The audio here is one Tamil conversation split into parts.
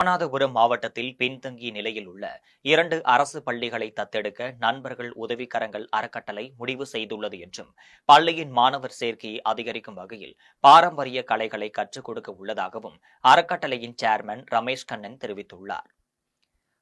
ராமநாதபுரம் மாவட்டத்தில் பின்தங்கிய நிலையில் உள்ள 2 அரசு பள்ளிகளை தத்தெடுக்க நண்பர்கள் உதவிக்கரங்கள் அறக்கட்டளை முடிவு செய்துள்ளது என்றும், பள்ளியின் மாணவர் சேர்க்கையை அதிகரிக்கும் வகையில் பாரம்பரிய கலைகளை கற்றுக் கொடுக்க உள்ளதாகவும் அறக்கட்டளையின் சேர்மன் ரமேஷ் கண்ணன் தெரிவித்துள்ளார்.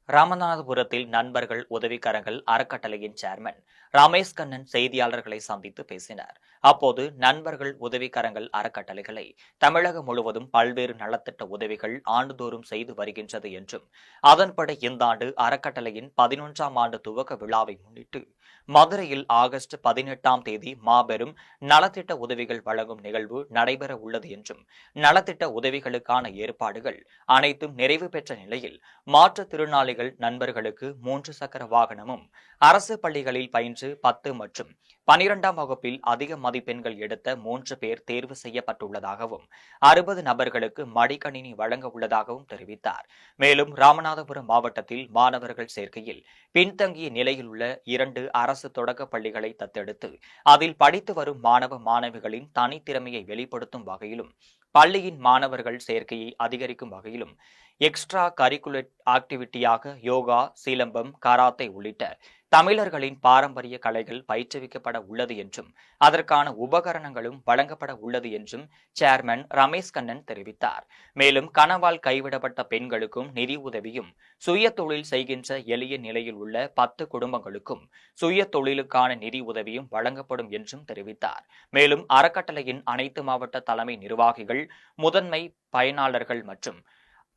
ராமநாதபுரத்தில் நண்பர்கள் உதவிக்கரங்கள் அறக்கட்டளையின் சேர்மன் ரமேஷ் கண்ணன் செய்தியாளர்களை சந்தித்து பேசினார். அப்போது நண்பர்கள் உதவிக்கரங்கள் அறக்கட்டளைகளை தமிழகம் முழுவதும் பல்வேறு நலத்திட்ட உதவிகள் ஆண்டுதோறும் செய்து வருகின்றது என்றும், அதன்படி இந்த ஆண்டு அறக்கட்டளையின் 11ஆம் ஆண்டு துவக்க விழாவை முன்னிட்டு மதுரையில் ஆகஸ்ட் 18ஆம் தேதி மாபெரும் நலத்திட்ட உதவிகள் வழங்கும் நிகழ்வு நடைபெற உள்ளது என்றும், நலத்திட்ட உதவிகளுக்கான ஏற்பாடுகள் அனைத்தும் நிறைவு பெற்ற நிலையில் மாற்றுத்திறனாளிகள் நண்பர்களுக்கு 3 சக்கர வாகனமும், அரசு பள்ளிகளில் பயின்று 10 மற்றும் 12ஆம் வகுப்பில் அதிக மதிப்பெண்கள் எடுத்த 3 பேர் தேர்வு செய்யப்பட்டுள்ளதாகவும், 60 நபர்களுக்கு மடிக்கணினி வழங்க உள்ளதாகவும் தெரிவித்தார். மேலும் ராமநாதபுரம் மாவட்டத்தில் மாணவர்கள் சேர்க்கையில் பின்தங்கிய நிலையில் உள்ள 2 அரசு தொடக்க பள்ளிகளை தத்தெடுத்து அதில் படித்து வரும் மாணவ மாணவிகளின் தனித்திறமையை வெளிப்படுத்தும் வகையிலும், பள்ளியின் மாணவர்கள் சேர்க்கையை அதிகரிக்கும் வகையிலும் எக்ஸ்ட்ரா கரிக்குலர் ஆக்டிவிட்டியாக யோகா, சிலம்பம், கராத்தே உள்ளிட்ட தமிழர்களின் பாரம்பரிய கலைகள் பயிற்றுவிக்கப்பட உள்ளது என்றும், அதற்கான உபகரணங்களும் வழங்கப்பட உள்ளது என்றும் சேர்மன் ரமேஷ் கண்ணன் தெரிவித்தார். மேலும் கனவால் கைவிடப்பட்ட பெண்களுக்கும் நிதி உதவியும், சுய தொழில் செய்கின்ற எளிய நிலையில் உள்ள 10 குடும்பங்களுக்கும் சுய தொழிலுக்கான நிதி உதவியும் வழங்கப்படும் என்றும் தெரிவித்தார். மேலும் அறக்கட்டளையின் அனைத்து மாவட்ட தலைமை நிர்வாகிகள், முதன்மை பயனாளர்கள் மற்றும்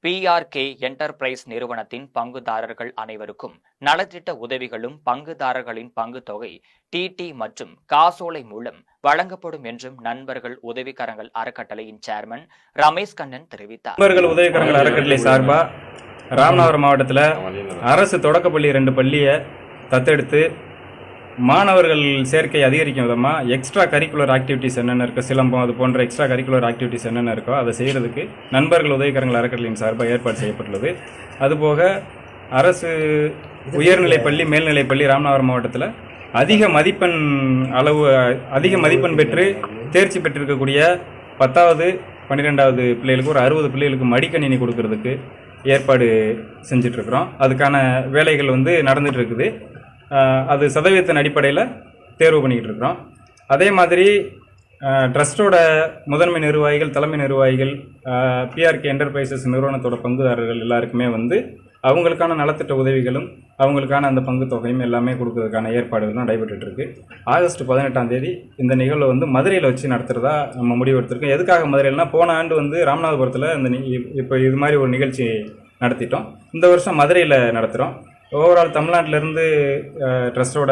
PRK என்டர்பிரைஸ் நிறுவனத்தின் பங்குதாரர்கள் அனைவருக்கும் நலத்திட்ட உதவிகளும் பங்குதாரர்களின் பங்கு தொகை TT மற்றும் காசோலை மூலம் வழங்கப்படும் என்றும் நண்பர்கள் உதவிக்கரங்கள் அறக்கட்டளையின் சேர்மன் ரமேஷ் கண்ணன் தெரிவித்தார். நண்பர்கள் உதவிக்கரங்கள் அறக்கட்டளை சார்பா ராமநாதபுரம் மாவட்டத்தில் அரசு தொடக்கப்பள்ளி 2 பள்ளியை தத்தெடுத்து மாணவர்கள் சேர்க்கை அதிகரிக்கும் விதமாக எக்ஸ்ட்ரா கரிக்குலர் ஆக்டிவிட்டிஸ் என்னென்ன இருக்கோ, சிலம்பம் அது போன்ற எக்ஸ்ட்ரா கரிக்குலர் ஆக்டிவிட்டிஸ் என்னென்ன இருக்கோ அதை செய்கிறதுக்கு நண்பர்கள் உதவிக்கரங்கள் அறக்கட்டளையின் சார்பாக ஏற்பாடு செய்யப்பட்டுள்ளது. அதுபோக அரசு உயர்நிலைப்பள்ளி, மேல்நிலைப்பள்ளி ராமநாதபுரம் மாவட்டத்தில் அதிக மதிப்பெண் பெற்று தேர்ச்சி பெற்றிருக்கக்கூடிய 10வது 12வது பிள்ளைகளுக்கு ஒரு 60 பிள்ளைகளுக்கு மடிக்கணினி கொடுக்கறதுக்கு ஏற்பாடு செஞ்சிட்ருக்குறோம். அதுக்கான வேலைகள் நடந்துகிட்டு இருக்குது. அது சதவீதத்தின் அடிப்படையில் தேர்வு பண்ணிக்கிட்டு இருக்கிறோம். அதே மாதிரி ட்ரஸ்டோட முதன்மை நிர்வாகிகள், தலைமை நிர்வாகிகள், PRK என்டர்பிரைசஸ் நிறுவனத்தோட பங்குதாரர்கள் எல்லாருக்குமே அவங்களுக்கான நலத்திட்ட உதவிகளும் அவங்களுக்கான அந்த பங்கு தொகையும் எல்லாமே கொடுக்கறதுக்கான ஏற்பாடுகளும் நடைபெற்றுட்டு இருக்கு. ஆகஸ்ட் 18ஆம் தேதி இந்த நிகழ்வு மதுரையில் வச்சு நடத்துகிறதா நம்ம முடிவு எடுத்திருக்கோம். எதுக்காக மதுரையில்னா, போன ஆண்டு ராமநாதபுரத்தில் இப்போ இது மாதிரி ஒரு நிகழ்ச்சி நடத்திட்டோம். இந்த வருஷம் மதுரையில் நடத்துகிறோம். ஓவரால் தமிழ்நாட்டிலேருந்து ட்ரஸ்டோட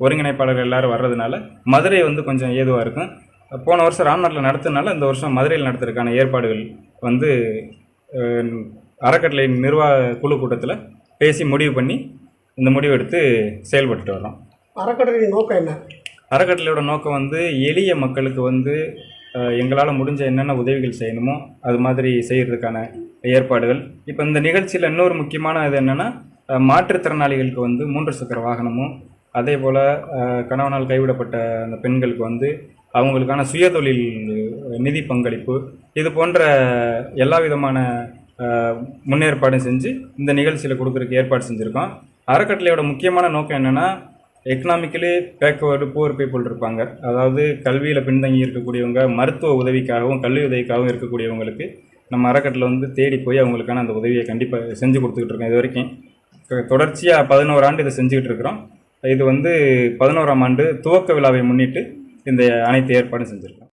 ஒருங்கிணைப்பாளர்கள் எல்லோரும் வர்றதுனால மதுரை கொஞ்சம் ஏதுவாக இருக்கும். போன வருஷம் ராம்நாட்டில் நடத்துனால இந்த வருஷம் மதுரையில் நடத்துறதுக்கான ஏற்பாடுகள் அறக்கட்டளை நிர்வாக குழு கூட்டத்தில் பேசி முடிவு பண்ணி இந்த முடிவு எடுத்து செயல்பட்டு வரோம். அறக்கட்டளையின் நோக்கம் என்ன? அறக்கட்டளையோட நோக்கம் எளிய மக்களுக்கு எங்களால் முடிஞ்ச என்னென்ன உதவிகள் செய்யணுமோ அது மாதிரி செய்கிறதுக்கான ஏற்பாடுகள். இப்போ இந்த நிகழ்ச்சியில் இன்னொரு முக்கியமான இது என்னென்னா, மாற்றுத்திறனாளிகளுக்கு 3 சக்கர வாகனமும், அதே போல் கணவனால் கைவிடப்பட்ட அந்த பெண்களுக்கு அவங்களுக்கான சுயதொழில் நிதி பங்களிப்பு, இது போன்ற எல்லா விதமான முன்னேற்பாடும் செஞ்சு இந்த நிகழ்ச்சியில் கொடுக்குறதுக்கு ஏற்பாடு செஞ்சுருக்கோம். அறக்கட்டளையோட முக்கியமான நோக்கம் என்னென்னா, எக்கனாமிக்கலி பேக்வேர்டு புவர் பீப்புள் இருப்பாங்க, அதாவது கல்வியில் பின்தங்கி இருக்கக்கூடியவங்க, மருத்துவ உதவிக்காகவும் கல்வி உதவிக்காகவும் இருக்கக்கூடியவங்களுக்கு நம்ம அறக்கட்டளை தேடி போய் அவங்களுக்கான அந்த உதவியை கண்டிப்பாக செஞ்சு கொடுத்துக்கிட்டு இருக்கோம். இது வரைக்கும் தொடர்ச்சியாக 11 ஆண்டு இதை செஞ்சுக்கிட்டு இருக்கிறோம். இது 11ஆம் ஆண்டு துவக்க விழாவை முன்னிட்டு இந்த அனைத்து ஏற்பாடும் செஞ்சுருக்கோம்.